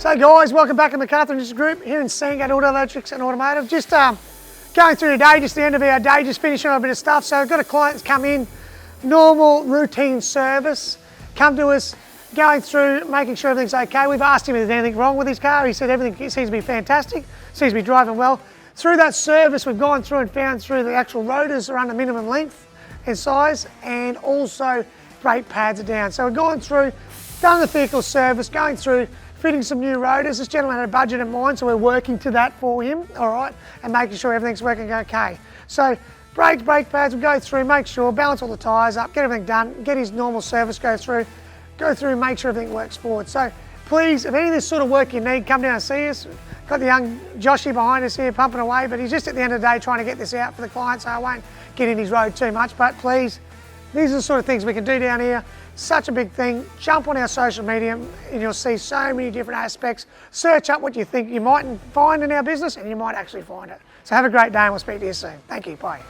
So guys, welcome back to McArthur Industry Group here in Sandgate Auto Electrics and Automotive. Just going through today, just the end of our day, just finishing on a bit of stuff. So I've got a client that's come in, normal routine service, come to us, going through, making sure everything's okay. We've asked him if there's anything wrong with his car. He said everything seems to be fantastic, seems to be driving well. Through that service, we've gone through and found through the actual rotors are under minimum length and size, and also brake pads are down. So we've gone through, done the vehicle service, going through, fitting some new rotors. This gentleman had a budget in mind, so we're working to that for him, all right, and making sure everything's working okay. So brakes, brake pads, we'll go through, make sure, balance all the tyres up, get everything done, get his normal service, go through, make sure everything works forward. So please, if any of this sort of work you need, come down and see us. Got the young Joshy behind us here pumping away, but he's just at the end of the day trying to get this out for the client, so I won't get in his road too much, but please, these are the sort of things we can do down here. Such a big thing. Jump on our social media and you'll see so many different aspects. Search up what you think you might find in our business and you might actually find it. So have a great day and we'll speak to you soon. Thank you. Bye.